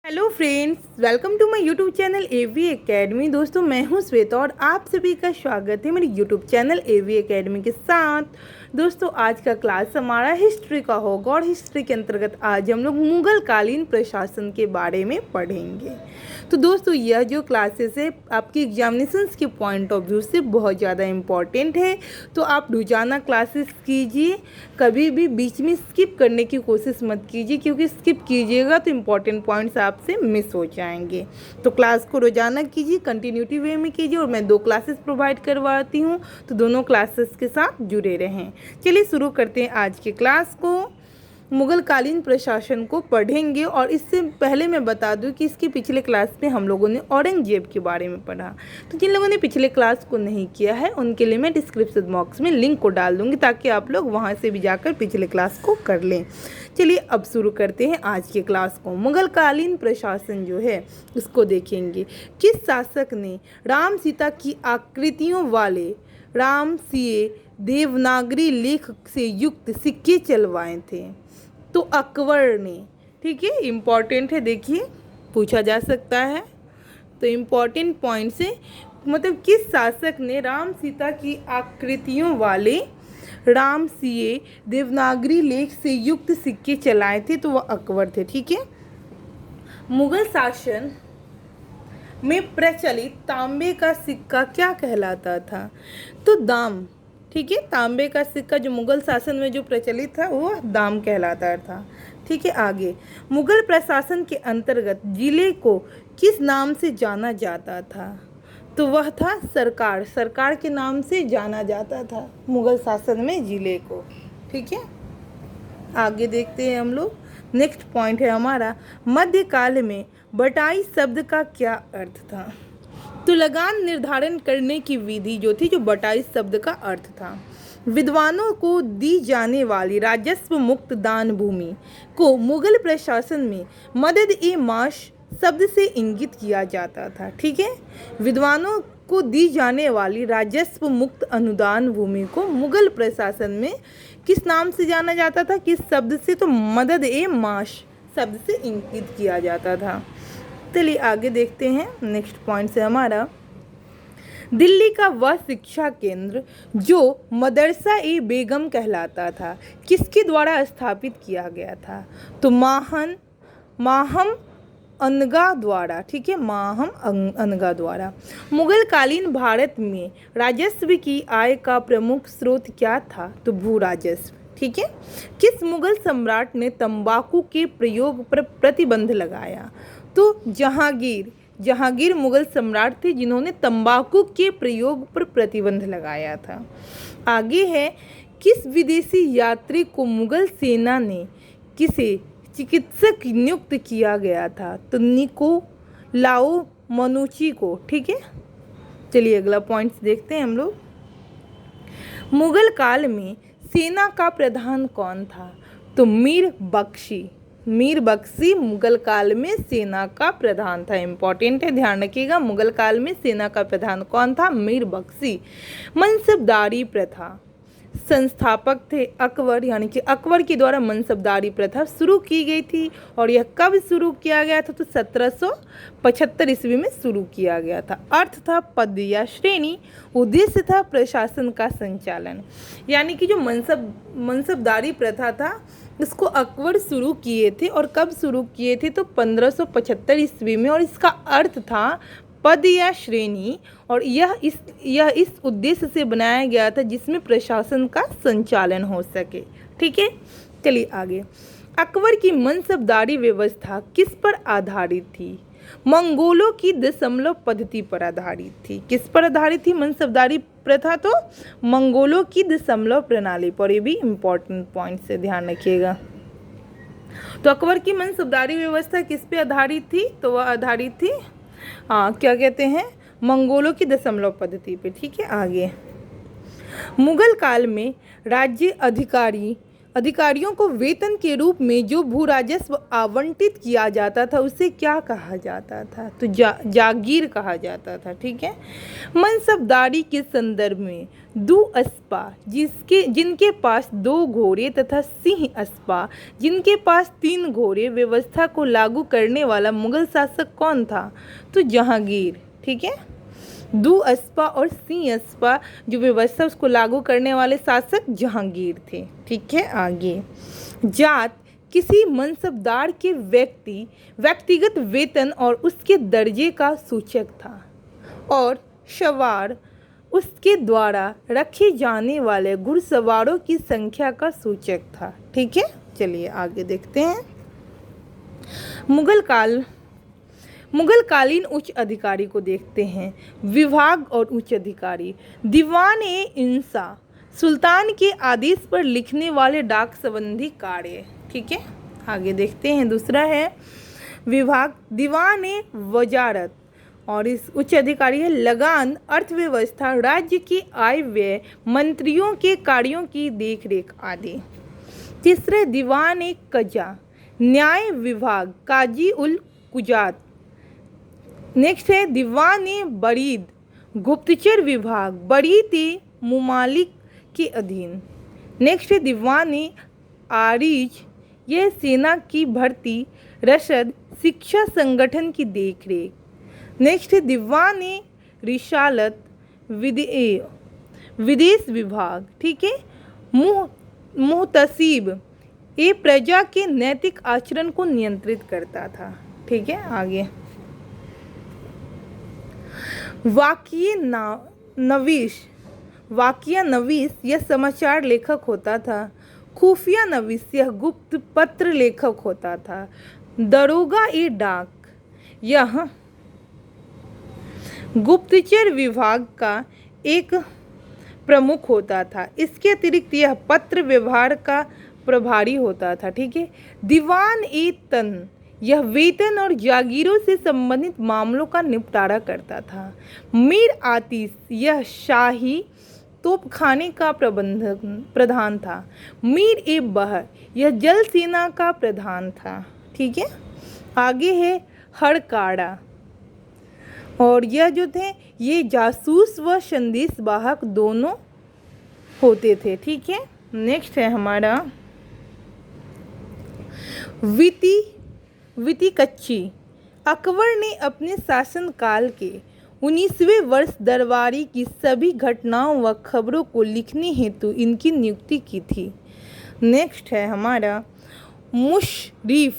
Hello friends, welcome to my YouTube channel AV academy. दोस्तों, मैं हूं श्वेता और आप सभी का स्वागत है मेरे यूट्यूब चैनल एवी एकेडमी के साथ। दोस्तों, आज का क्लास हमारा हिस्ट्री का होगा और हिस्ट्री के अंतर्गत आज हम लोग मुगल कालीन प्रशासन के बारे में पढ़ेंगे। तो दोस्तों, यह जो क्लासेस है आपकी एग्जामिनेशंस के पॉइंट ऑफ व्यू से बहुत ज़्यादा इम्पॉर्टेंट है। तो आप रोज़ाना क्लासेस कीजिए, कभी भी बीच में स्किप करने की कोशिश मत कीजिए, क्योंकि स्किप कीजिएगा तो इम्पॉर्टेंट पॉइंट्स आपसे मिस हो जाएंगे। तो क्लास को रोज़ाना कीजिए, कंटिन्यूटी वे में कीजिए और मैं 2 क्लासेस प्रोवाइड करवाती हूँ, तो दोनों क्लासेस के साथ जुड़े रहें। चलिए शुरू करते हैं आज के क्लास को। मुगल कालीन प्रशासन को पढ़ेंगे और इससे पहले मैं बता दूं कि इसके पिछले क्लास में हम लोगों ने औरंगजेब के बारे में पढ़ा। तो जिन लोगों ने पिछले क्लास को नहीं किया है उनके लिए मैं डिस्क्रिप्शन बॉक्स में लिंक को डाल दूंगी, ताकि आप लोग वहां से भी जाकर पिछले क्लास को कर लें। चलिए अब शुरू करते हैं आज के क्लास को। मुगल कालीन प्रशासन जो है उसको देखेंगे। किस शासक ने राम सीता की आकृतियों वाले रामसिए देवनागरी लेख से युक्त सिक्के चलवाए थे? तो अकबर ने। ठीक है, इम्पॉर्टेंट है, देखिए पूछा जा सकता है। तो इम्पॉर्टेंट पॉइंट से मतलब किस शासक ने राम सीता की आकृतियों वाले रामसिए देवनागरी लेख से युक्त सिक्के चलाए थे? तो वह अकबर थे। ठीक है। मुगल शासन में प्रचलित तांबे का सिक्का क्या कहलाता था? तो दाम। ठीक है, तांबे का सिक्का जो मुगल शासन में जो प्रचलित था वो दाम कहलाता था। ठीक है, आगे। मुगल प्रशासन के अंतर्गत जिले को किस नाम से जाना जाता था? तो वह था सरकार। सरकार के नाम से जाना जाता था मुगल शासन में जिले को। ठीक है, आगे देखते हैं हम लोग। नेक्स्ट पॉइंट है हमारा, मध्यकाल में बटाई शब्द का क्या अर्थ था? तो लगान निर्धारण करने की विधि जो थी, जो बटाई शब्द का अर्थ था। विद्वानों को दी जाने वाली राजस्व मुक्त दान भूमि को मुगल प्रशासन में मदद ए माश शब्द से इंगित किया जाता था। ठीक है, विद्वानों को दी जाने वाली राजस्व मुक्त अनुदान भूमि को मुगल प्रशासन में किस नाम से जाना जाता था, किस शब्द से? तो मदद ए माश शब्द से इंगित किया जाता था। चलिए आगे देखते हैं। नेक्स्ट पॉइंट से हमारा, दिल्ली का वह शिक्षा केंद्र जो मदरसा ए बेगम कहलाता था किसके द्वारा स्थापित किया गया था? तो माहम अनगा द्वारा। ठीक है, माहम अनगा द्वारा। मुगल कालीन भारत में राजस्व की आय का प्रमुख स्रोत क्या था? तो भू राजस्व। ठीक है, किस मुगल सम्राट ने तंबाकू के प्रयोग पर प्रतिबंध लगाया? तो जहांगीर मुगल सम्राट थे जिन्होंने तंबाकू के प्रयोग पर प्रतिबंध लगाया था। आगे है, किस विदेशी यात्री को मुगल सेना ने किसे चिकित्सक नियुक्त किया गया था? तो निकोलाओ मनुची को। ठीक है, चलिए अगला पॉइंट देखते हैं हम लोग। मुगल काल में सेना का प्रधान कौन था? तो मीर बख्शी मुगल काल में सेना का प्रधान था। इंपॉर्टेंट है, ध्यान रखिएगा। मुगल काल में सेना का प्रधान कौन था? मीर बख्शी। मनसबदारी प्रथा संस्थापक थे अकबर, यानी कि अकबर के द्वारा मनसबदारी प्रथा शुरू की गई थी। और यह कब शुरू किया गया था? तो 1775 ईस्वी में शुरू किया गया था। अर्थ था पद या श्रेणी, उद्देश्य था प्रशासन का संचालन। यानी कि जो मनसबदारी प्रथा था इसको अकबर शुरू किए थे। और कब शुरू किए थे? तो 1575 ईस्वी में। और इसका अर्थ था पद या श्रेणी, और यह इस उद्देश्य से बनाया गया था जिसमें प्रशासन का संचालन हो सके। ठीक है, चलिए आगे। अकबर की मनसबदारी व्यवस्था किस पर आधारित थी? मंगोलों की दशमलव पद्धति पर आधारित थी। किस पर आधारित थी मनसबदारी प्रथा? तो मंगोलों की दशमलव प्रणाली पर। ये भी इम्पोर्टेंट पॉइंट से ध्यान रखिएगा। तो अकबर की मनसबदारी व्यवस्था किस पे आधारित थी? तो वह आधारित थी क्या कहते हैं, मंगोलों की दशमलव पद्धति पे। ठीक है, आगे। मुगल काल में राज्य अधिकारियों को वेतन के रूप में जो भू राजस्व आवंटित किया जाता था उसे क्या कहा जाता था? तो जागीर कहा जाता था। ठीक है। मनसबदारी के संदर्भ में दू अस्पा जिनके पास 2 घोड़े तथा सिंह अस्पा जिनके पास 3 घोड़े व्यवस्था को लागू करने वाला मुगल शासक कौन था? तो जहांगीर। ठीक है। दू अस्पा और सिंह अस्पा जो व्यवस्था उसको लागू करने वाले शासक जहांगीर थे। ठीक है। आगे, जात किसी मनसबदार के व्यक्तिगत वेतन और उसके दर्जे का सूचक था और सवार उसके द्वारा रखे जाने वाले घुड़सवारों की संख्या का सूचक था। ठीक है। चलिए आगे देखते हैं। मुगलकालीन उच्च अधिकारी को देखते हैं। विभाग और उच्च अधिकारी। दीवान-ए-इंसा सुल्तान के आदेश पर लिखने वाले डाक संबंधी कार्य। ठीक है। आगे देखते हैं। दूसरा है विभाग दीवान-ए-वजारत और इस उच्च अधिकारी है लगान, अर्थव्यवस्था, राज्य की आय व्यय, मंत्रियों के कार्यों की देखरेख आदि। तीसरे दीवान-ए-कजा न्याय विभाग, काजी उल कुजात। नेक्स्ट है दीवान-ए-बरीद गुप्तचर विभाग, बरीद-ए-मुमालिक के अधीन। नेक्स्ट है दीवान-ए-आरिज यह सेना की भर्ती, रसद, शिक्षा संगठन की देखरेख। नेक्स्ट है दीवान-ए-रिसालत विदेश विभाग। ठीक है। मुहतसिब ये प्रजा के नैतिक आचरण को नियंत्रित करता था। ठीक है। आगे, वाकिया नवीस यह समाचार लेखक होता था। खुफिया नवीस यह गुप्त पत्र लेखक होता था। दरोगा-ए-डाक यह गुप्तचर विभाग का एक प्रमुख होता था। इसके अतिरिक्त यह पत्र व्यवहार का प्रभारी होता था। ठीक है। दीवान-ए-तन यह वेतन और जागीरों से संबंधित मामलों का निपटारा करता था। मीर आतिश यह शाही तोपखाने का प्रधान था। मीर-ए-बहर यह जल सेना का प्रधान था। ठीक है। आगे है हड़काड़ा और यह जो थे ये जासूस व संदेश वाहक दोनों होते थे। ठीक है। नेक्स्ट है हमारा वितिकच्ची। अकबर ने अपने शासनकाल के 19वें वर्ष दरबारी की सभी घटनाओं व खबरों को लिखने हेतु इनकी नियुक्ति की थी। नेक्स्ट है हमारा मुशर्रिफ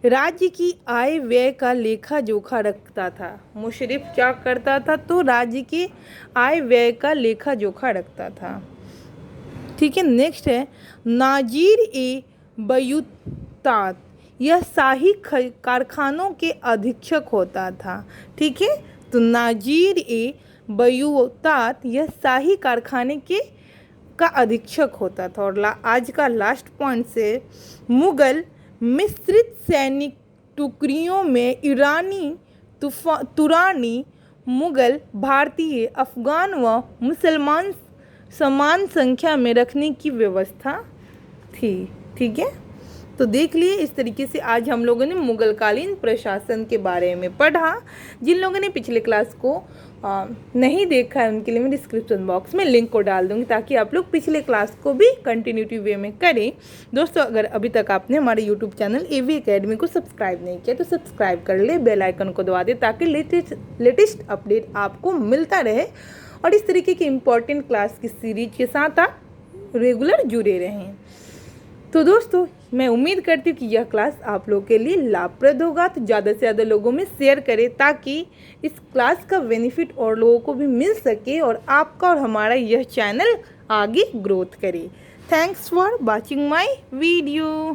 राज्य की आय व्यय का लेखा जोखा रखता था। मुशर्रिफ क्या करता था? तो राज्य के आय व्यय का लेखा जोखा रखता था। ठीक है। नेक्स्ट है नाजीर-ए-बयूतात यह शाही कारखानों के अधीक्षक होता था। ठीक है। तो नाजीर-ए-बयूतात यह शाही कारखाने का अधीक्षक होता था। और आज का लास्ट पॉइंट से मुगल मिश्रित सैनिक टुकड़ियों में ईरानी, तुरानी, मुगल, भारतीय, अफगान व मुसलमान समान संख्या में रखने की व्यवस्था थी। ठीक है। तो देख लिए इस तरीके से आज हम लोगों ने मुगलकालीन प्रशासन के बारे में पढ़ा। जिन लोगों ने पिछले क्लास को नहीं देखा है उनके लिए मैं डिस्क्रिप्शन बॉक्स में लिंक को डाल दूंगी ताकि आप लोग पिछले क्लास को भी कंटिन्यूटी वे में करें। दोस्तों, अगर अभी तक आपने हमारे यूट्यूब चैनल AV Academy को सब्सक्राइब नहीं किया तो सब्सक्राइब कर ले, बेल आइकन को दबा दे ताकि लेटेस्ट अपडेट आपको मिलता रहे और इस तरीके की इम्पॉर्टेंट क्लास की सीरीज के साथ आप रेगुलर जुड़े रहें। तो दोस्तों, मैं उम्मीद करती हूँ कि यह क्लास आप लोगों के लिए लाभप्रद होगा। तो ज़्यादा से ज़्यादा लोगों में शेयर करें ताकि इस क्लास का बेनिफिट और लोगों को भी मिल सके और आपका और हमारा यह चैनल आगे ग्रोथ करे। Thanks for watching my video.